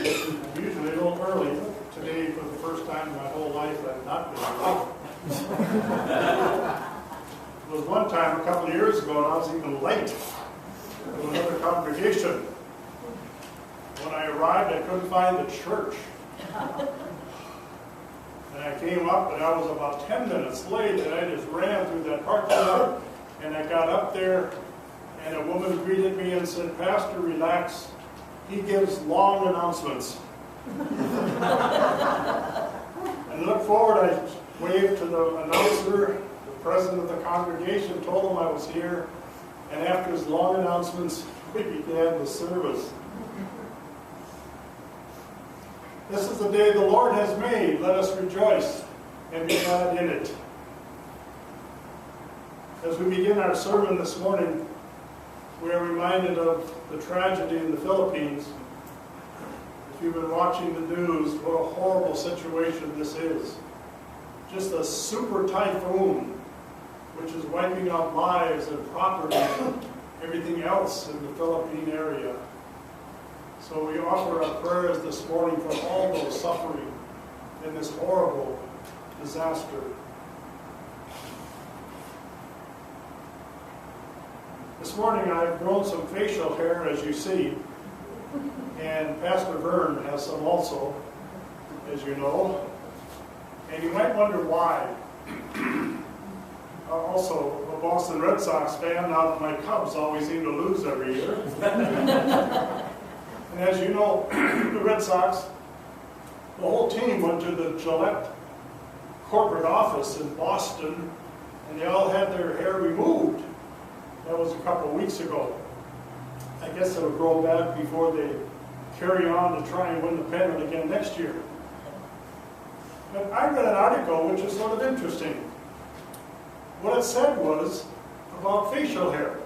I'm usually a little early, but today, for the first time in my whole life, I've not been early. There was one time a couple of years ago, and I was even late to another congregation. When I arrived, I couldn't find the church. And I came up, and I was about 10 minutes late, and I just ran through that parking lot, and I got up there, and a woman greeted me and said, "Pastor, relax. He gives long announcements." And look forward, I waved to the announcer, the president of the congregation, told him I was here, and after his long announcements, we began the service. This is the day the Lord has made. Let us rejoice and be glad in it. As we begin our sermon this morning, we are reminded of the tragedy in the Philippines. If you've been watching the news, what a horrible situation this is. Just a super typhoon, which is wiping out lives and property and everything else in the Philippine area. So we offer our prayers this morning for all those suffering in this horrible disaster. This morning I've grown some facial hair, as you see, and Pastor Vern has some also, as you know, and you might wonder why. Also, a Boston Red Sox fan, now that my Cubs always seem to lose every year. And as you know, the Red Sox, the whole team went to the Gillette corporate office in Boston, and they all had their hair removed. That was a couple of weeks ago. I guess it'll grow back before they carry on to try and win the pennant again next year. But I read an article which is sort of interesting. What it said was about facial hair.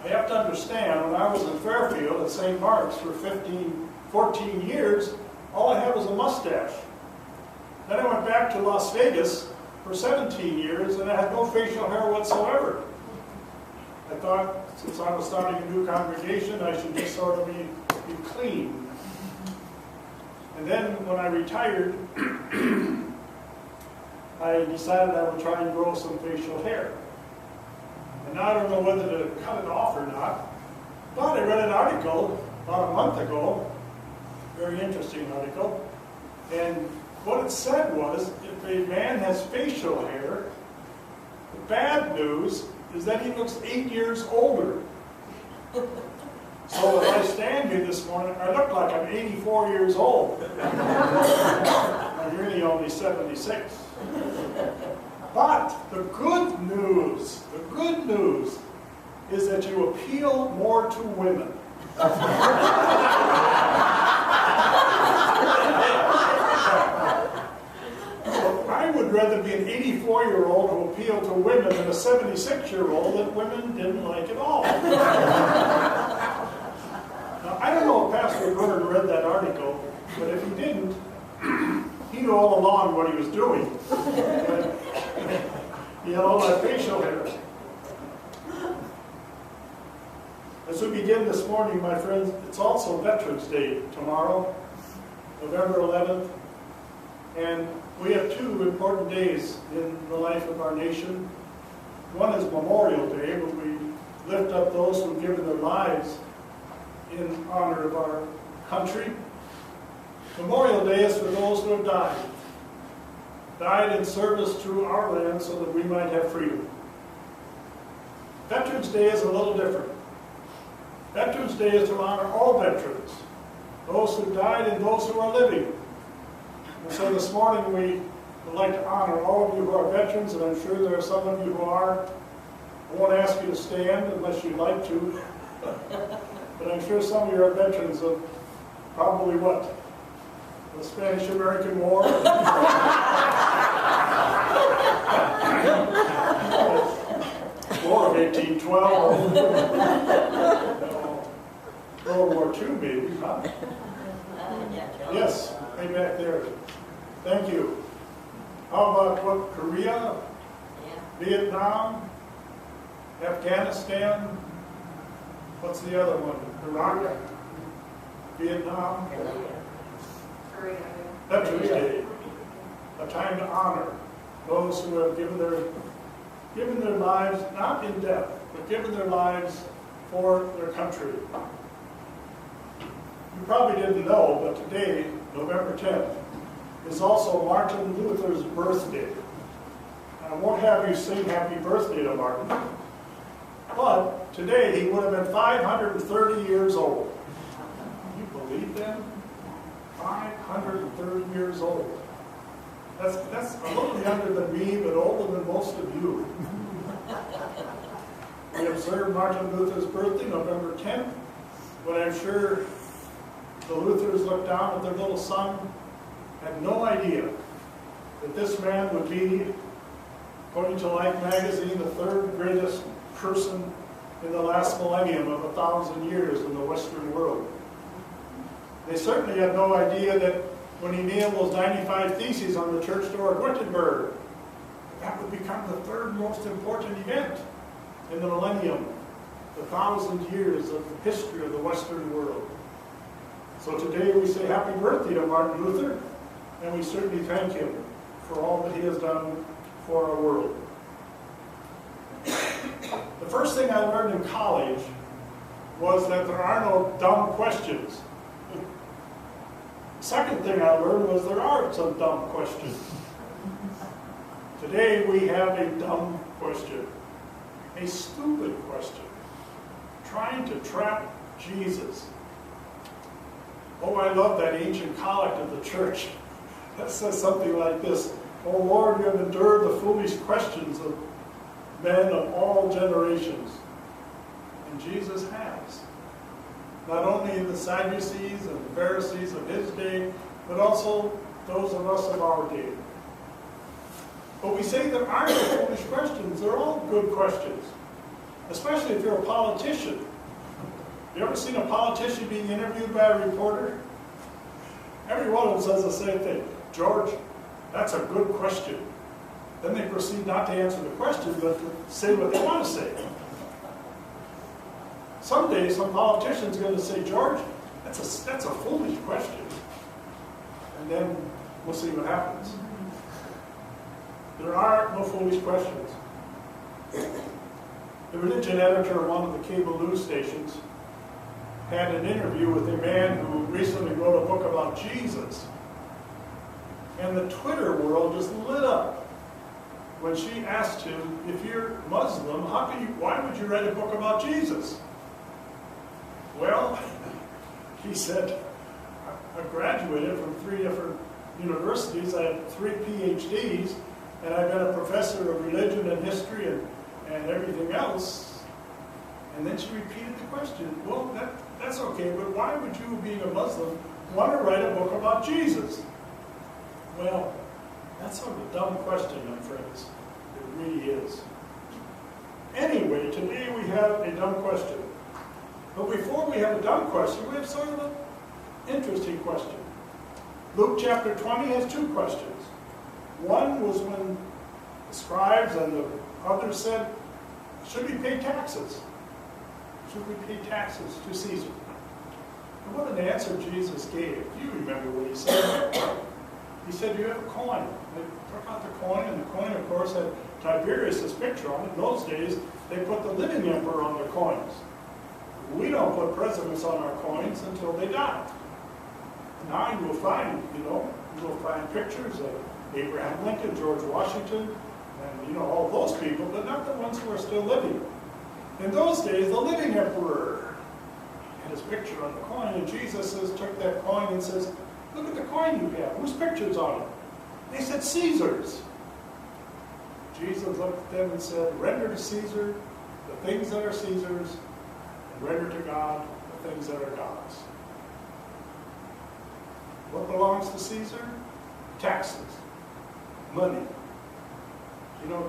I have to understand, when I was in Fairfield at St. Mark's for 14 years, all I had was a mustache. Then I went back to Las Vegas for 17 years, and I had no facial hair whatsoever. I thought, since I was starting a new congregation, I should just sort of be clean. And then when I retired, I decided I would try and grow some facial hair. And now I don't know whether to cut it off or not, but I read an article about a month ago, very interesting article, and what it said was, if a man has facial hair, the bad news is that he looks 8 years older. So if I stand here this morning, I look like I'm 84 years old. I'm really only 76. But the good news is that you appeal more to women. I would rather be an 84-year-old who appealed to women than a 76-year-old that women didn't like at all. Now, I don't know if Pastor Vern read that article, but if he didn't, he knew all along what he was doing. He had all that facial hair. As we begin this morning, my friends, it's also Veterans Day tomorrow, November 11th, and we have two important days in the life of our nation. One is Memorial Day, when we lift up those who have given their lives in honor of our country. Memorial Day is for those who have died in service to our land so that we might have freedom. Veterans Day is a little different. Veterans Day is to honor all veterans, those who died and those who are living. And so this morning we would like to honor all of you who are veterans, and I'm sure there are some of you who are. I won't ask you to stand unless you'd like to, but I'm sure some of you are veterans of probably what? The Spanish-American War? War of 1812. World War II, maybe, huh? Yes, right back there. Thank you. How about what, Korea? Vietnam? Afghanistan? What's the other one? Iraq? Vietnam, Korea. Veterans Day, a time to honor those who have given their lives, not in death, but given their lives for their country. You probably didn't know, but today, November 10th, is also Martin Luther's birthday. I won't have you sing happy birthday to Martin, but today he would have been 530 years old. Can you believe that? 530 years old. That's a little younger than me, but older than most of you. We observe Martin Luther's birthday, November 10th, when I'm sure the Luthers looked down at their little son, had no idea that this man would be, according to Life magazine, the third greatest person in the last millennium of 1,000 years in the Western world. They certainly had no idea that when he nailed those 95 Theses on the church door at Wittenberg, that would become the third most important event in the millennium, the 1,000 years of the history of the Western world. So today we say happy birthday to Martin Luther, and we certainly thank him for all that he has done for our world. The first thing I learned in college was that there are no dumb questions. Second thing I learned was there are some dumb questions. Today we have a dumb question, a stupid question, trying to trap Jesus. Oh, I love that ancient collect of the church that says something like this: "O Lord, you have endured the foolish questions of men of all generations." And Jesus has. Not only the Sadducees and the Pharisees of his day, but also those of us of our day. But we say there aren't no foolish questions. They're all good questions, especially if you're a politician. You ever seen a politician being interviewed by a reporter? Every one of them says the same thing. "George, that's a good question." Then they proceed not to answer the question, but to say what they want to say. Someday, some politician's going to say, "George, that's a foolish question." And then we'll see what happens. There are no foolish questions. The religion editor of one of the cable news stations had an interview with a man who recently wrote a book about Jesus. And the Twitter world just lit up when she asked him, "If you're Muslim, why would you write a book about Jesus?" Well, he said, "I graduated from 3 different universities. I have 3 PhDs, and I've been a professor of religion and history and everything else." And then she repeated the question. "Well, that's okay, but why would you, being a Muslim, want to write a book about Jesus?" Well, that's sort of a dumb question, my friends. It really is. Anyway, today we have a dumb question. But before we have a dumb question, we have sort of an interesting question. Luke chapter 20 has 2 questions. One was when the scribes and the others said, "Should we pay taxes? Should we pay taxes to Caesar?" And what an answer Jesus gave. You remember what he said. He said, "You have a coin." They took out the coin, and the coin, of course, had Tiberius' picture on it. In those days, they put the living emperor on their coins. We don't put presidents on our coins until they die. Now you will find, pictures of Abraham Lincoln, George Washington, and, all those people, but not the ones who are still living. In those days, the living emperor had his picture on the coin, and Jesus took that coin and says, "Look at the coin you have. Whose picture's on it?" They said, "Caesar's." Jesus looked at them and said, "Render to Caesar the things that are Caesar's, and render to God the things that are God's." What belongs to Caesar? Taxes, money.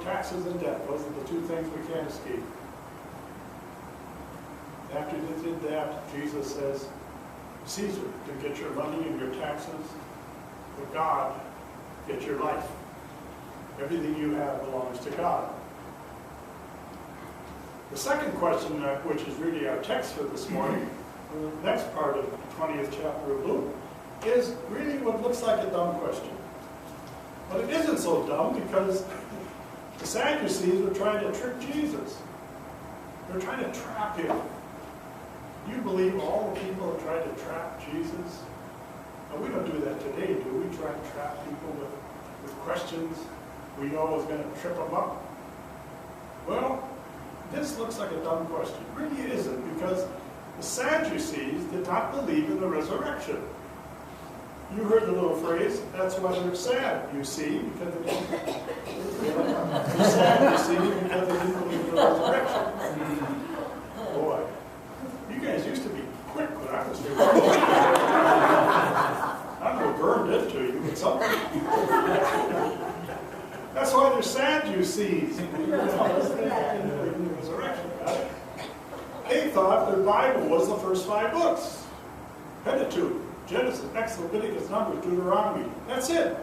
Taxes and debt, those are the 2 things we can't escape. After they did that, Jesus says, "Caesar can get your money and your taxes, but God get your life. Everything you have belongs to God." The second question, which is really our text for this morning, the next part of the 20th chapter of Luke, is really what looks like a dumb question. But it isn't so dumb because the Sadducees were trying to trick Jesus. They're trying to trap him. You believe all the people are trying to trap Jesus? Now, we don't do that today, do we? Try to trap people with questions we know is going to trip them up. Well, this looks like a dumb question. It really isn't, because the Sadducees did not believe in the resurrection. You heard the little phrase, that's why they're sad, you see, because they didn't. They're sad, you see, because they didn't believe in the resurrection. Boy, you guys used to be quick when I was there. I don't know what Vern did to you, but something. That's why they're sad, you see. Resurrection, got it? They thought their Bible was the first 5 books. Pentateuch, Genesis, Exodus, Leviticus, Numbers, Deuteronomy. That's it.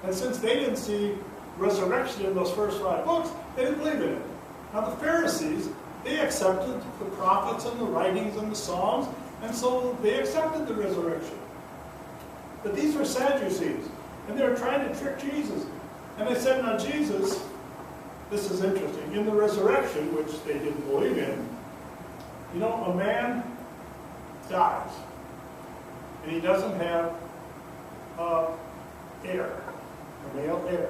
And since they didn't see resurrection in those first 5 books, they didn't believe in it. Now the Pharisees, they accepted the prophets and the writings and the Psalms, and so they accepted the resurrection. But these were Sadducees, and they were trying to trick Jesus. And they said, now Jesus, this is interesting, in the resurrection, which they didn't believe in, you know, a man dies, and he doesn't have heir, a male heir.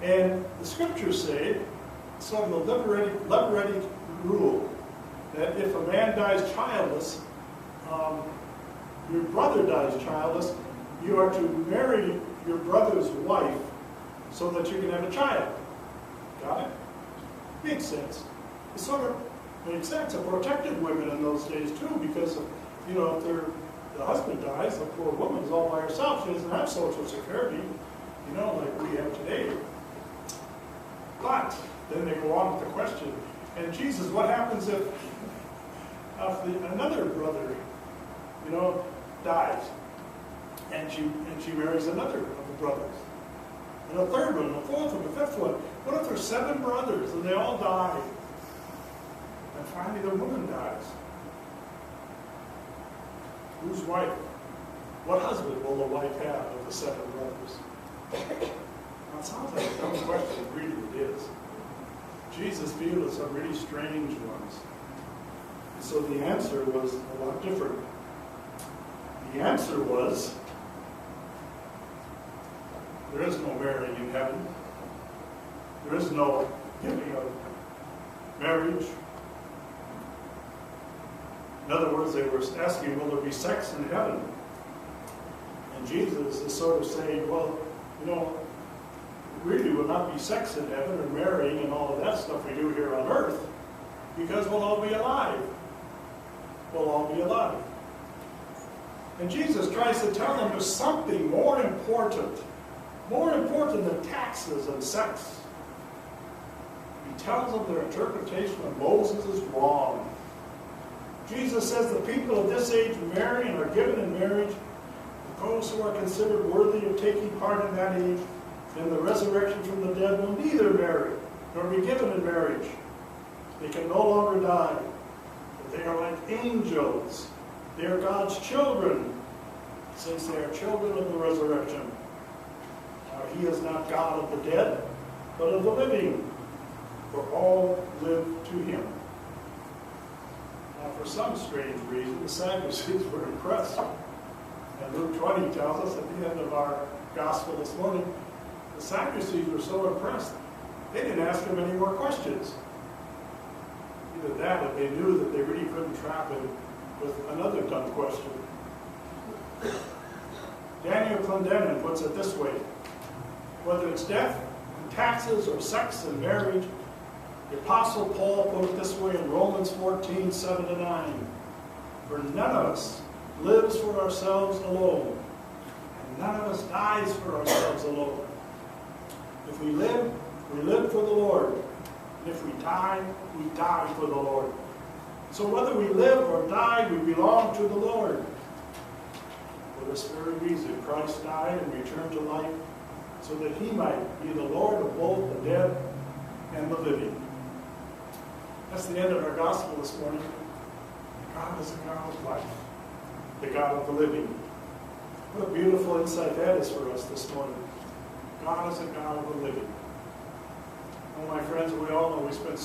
And the scriptures say, sort of a liberatic rule, that if a man dies childless, your brother dies childless, you are to marry your brother's wife so that you can have a child. Got it? Makes sense. It sort of makes sense. It protected women in those days too, because you know, if the husband dies, the poor woman's all by herself. She doesn't have Social Security, you know, like we have today. But then they go on with the question, and Jesus, what happens if another brother, you know, dies, and she marries another of the brothers, and a third one, a fourth one, a fifth one? What if there's 7 brothers and they all die, and finally the woman dies? Whose wife? What husband will the wife have of the 7 brothers? Now, it sounds like a dumb question. It really is. Jesus viewed as some really strange ones. And so the answer was a lot different. The answer was, there is no marrying in heaven. There is no giving of marriage. In other words, they were asking, will there be sex in heaven? And Jesus is sort of saying, well, you know, really will not be sex in heaven or marrying and all of that stuff we do here on earth, because we'll all be alive. We'll all be alive. And Jesus tries to tell them there's something more important than taxes and sex. He tells them their interpretation of Moses is wrong. Jesus says the people of this age marry and are given in marriage. Those who are considered worthy of taking part in that age in the resurrection from the dead will neither marry nor be given in marriage. They can no longer die. But they are like angels. They are God's children, since they are children of the resurrection. Now he is not God of the dead, but of the living, for all live to him. Now, for some strange reason, the Sadducees were impressed. And Luke 20 tells us at the end of our gospel this morning, the Sadducees were so impressed, they didn't ask him any more questions. Either that, or they knew that they really couldn't trap him with another dumb question. Daniel Clendenin puts it this way: whether it's death and taxes or sex and marriage, the Apostle Paul put it this way in Romans 14, 7-9. For none of us lives for ourselves alone, and none of us dies for ourselves alone. If we live for the Lord. And if we die for the Lord. So whether we live or die, we belong to the Lord. For this very reason, Christ died and returned to life, so that he might be the Lord of both the dead and the living. That's the end of our gospel this morning. God is a God of life, the God of the living. What a beautiful insight that is for us this morning. God is a God of the living. Well, my friends, we all know we spend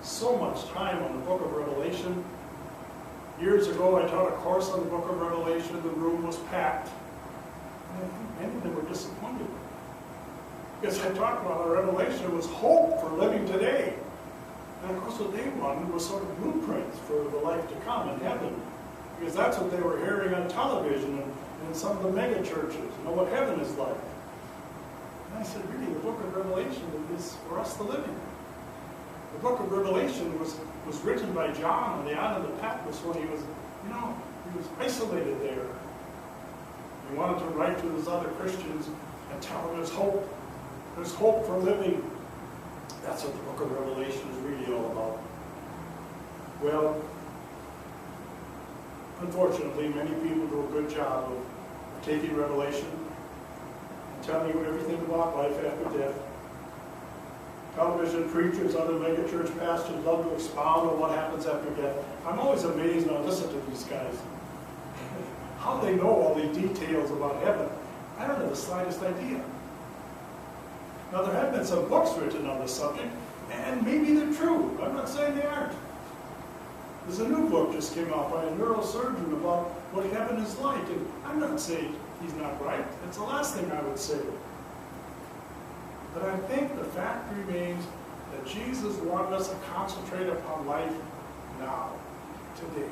so much time on the book of Revelation. Years ago, I taught a course on the book of Revelation. The room was packed. And I think many of them were disappointed. Because I talked about how Revelation was hope for living today. And of course what they wanted was sort of blueprints for the life to come in heaven. Because that's what they were hearing on television and in some of the mega churches, what heaven is like. And I said, really, the book of Revelation is for us the living. The book of Revelation was written by John on the island of Patmos when he was isolated there. He wanted to write to his other Christians and tell them there's hope. There's hope for living. That's what the book of Revelation is really all about. Well, unfortunately, many people do a good job of taking Revelation and telling you everything about life after death. Television preachers, other megachurch pastors love to expound on what happens after death. I'm always amazed when I listen to these guys. How they know all these details about heaven. I don't have the slightest idea. Now, there have been some books written on this subject, and maybe they're true. I'm not saying they aren't. There's a new book just came out by a neurosurgeon about what heaven is like, and I'm not saying he's not right. That's the last thing I would say. But I think the fact remains that Jesus wanted us to concentrate upon life now, today.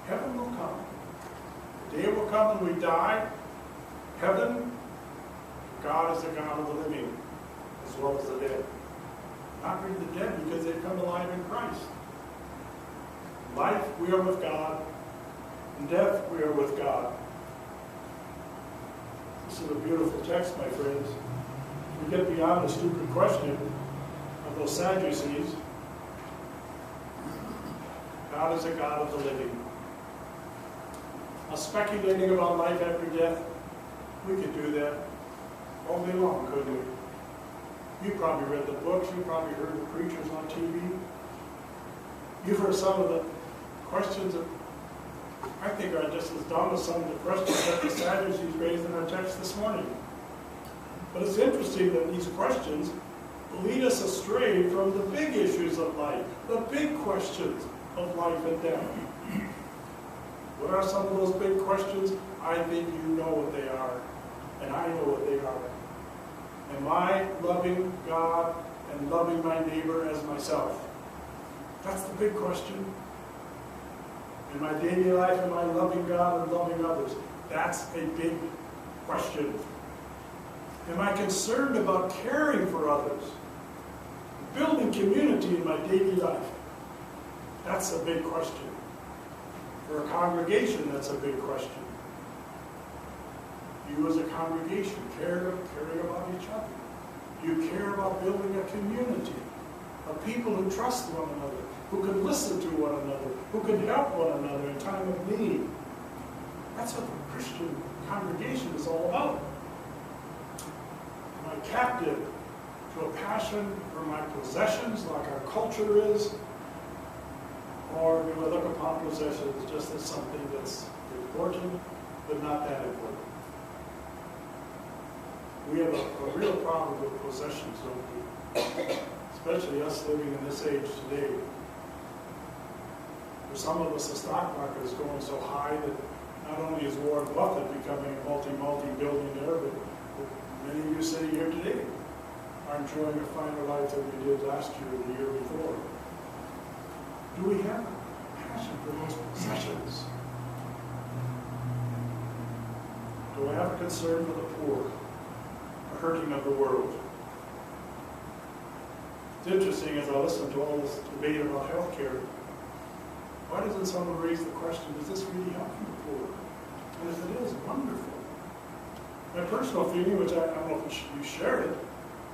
Heaven will come. The day will come when we die. Heaven, God is the God of the living, as well as the dead. Not really the dead, because they've come alive in Christ. Life, we are with God. In death, we are with God. This is a beautiful text, my friends. We get beyond the stupid question of those Sadducees. God is a God of the living. Now, speculating about life after death, we could do that all day long, couldn't we? You probably read the books. You probably heard the preachers on TV. You've heard some of the questions that I think are just as dumb as some of the questions that the Sadducees raised in our text this morning. But it's interesting that these questions lead us astray from the big issues of life, the big questions of life and death. What are some of those big questions? I think you know what they are, and I know what they are. Am I loving God and loving my neighbor as myself? That's the big question. In my daily life, am I loving God and loving others? That's a big question. Am I concerned about caring for others? Building community in my daily life? That's a big question. For a congregation, that's a big question. You as a congregation caring about each other. You care about building a community of people who trust one another, who can listen to one another, who can help one another in time of need. That's what the Christian congregation is all about. Am I captive to a passion for my possessions like our culture is? Or do I look upon possessions just as something that's important, but not that important? We have a real problem with possessions, don't we? Especially us living in this age today. For some of us, the stock market is going so high that not only is Warren Buffett becoming a multi-billionaire, but many of you sitting here today are enjoying a finer life than we did last year or the year before. Do we have a passion for those possessions? Do I have a concern for the poor, the hurting of the world? It's interesting as I listen to all this debate about health care, why doesn't someone raise the question, does this really help the poor? And if it is, wonderful. My personal feeling, which I don't know if you share it,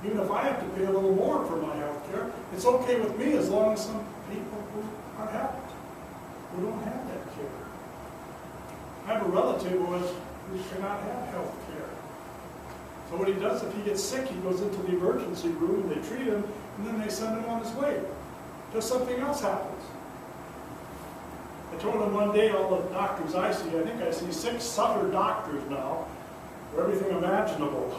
even if I have to pay a little more for my health care, it's okay with me as long as some people who are helped, who don't have that care. I have a relative who cannot have health care. So what he does, if he gets sick, he goes into the emergency room and they treat him, and then they send him on his way till something else happens. told him one day, all the doctors I see, I think I see 6 Sutter doctors now, for everything imaginable.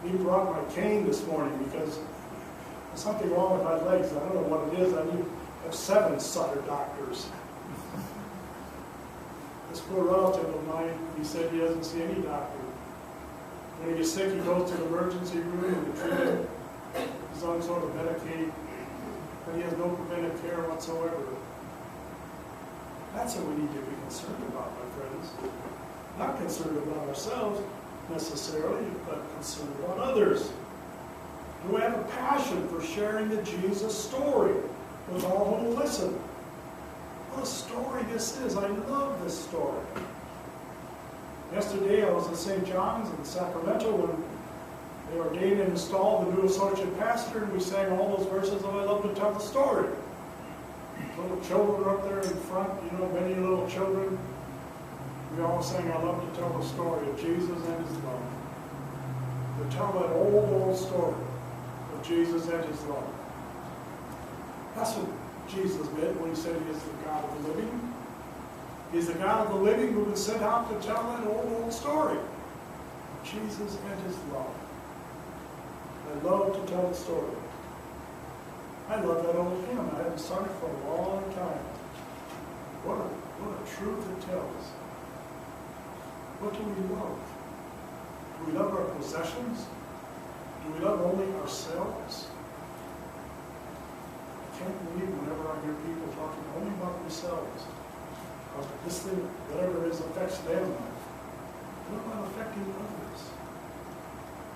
He brought my cane this morning because there's something wrong with my legs. I don't know what it is. I need to have 7 Sutter doctors. This poor relative of mine, he said he doesn't see any doctor. When he gets sick, he goes to the emergency room and they treat him. He's on sort of Medicaid, but he has no preventive care whatsoever. That's what we need to be concerned about, my friends. Not concerned about ourselves necessarily, but concerned about others. Do we have a passion for sharing the Jesus story with all who will listen? What a story this is. I love this story. Yesterday I was at St. John's in Sacramento when they ordained and installed the new associate pastor, and we sang all those verses of I Love to Tell the Story. Little children were up there in front, many little children. We all sang, I love to tell the story of Jesus and his love. To tell that old story of Jesus and his love. That's what Jesus meant when he said he is the God of the living. He's the God of the living who was sent out to tell that old story of Jesus and his love. I love to tell the story. I love that old hymn. I haven't sung it for a long time. What a truth it tells. What do we love? Do we love our possessions? Do we love only ourselves? I can't believe whenever I hear people talking only about themselves. Because this thing, whatever it is, affects them. What about affecting others?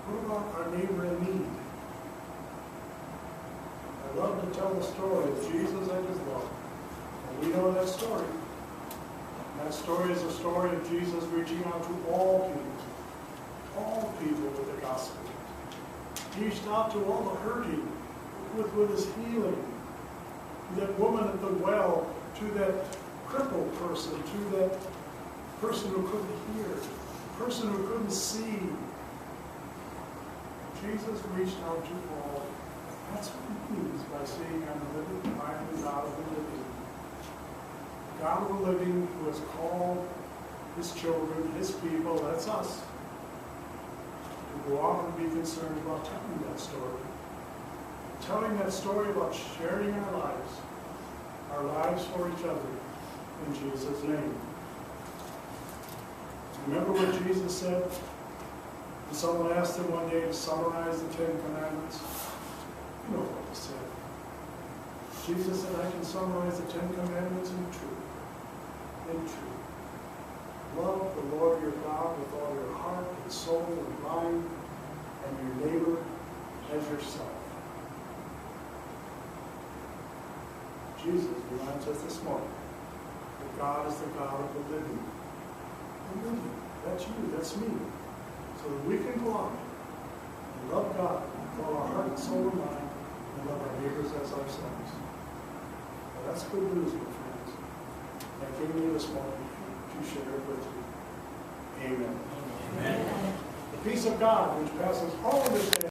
What about our neighbor in need? I love to tell the story of Jesus and his love. And we know that story. That story is a story of Jesus reaching out to all people with the gospel. He reached out to all the hurting with his healing. To that woman at the well, to that crippled person, to that person who couldn't hear, person who couldn't see. Jesus reached out to all. That's what he means by saying, I'm the God of the living. God of the living who has called his children, his people, that's us, to go out and be concerned about telling that story. Telling that story about sharing our lives for each other in Jesus' name. Remember what Jesus said? When someone asked him one day to summarize the 10 Commandments, you know what he said. Jesus said, I can summarize the 10 Commandments in truth. Love the Lord your God with all your heart and soul and mind, and your neighbor as yourself. Jesus reminds us this morning that God is the God of the living. The living. That's you, that's me. So that we can go out and love God with all our heart and soul and mind, and love our neighbors as ourselves. Well, that's good news, my friends. I came here this morning to share it with you. Amen. Amen. The peace of God, which passes all understanding,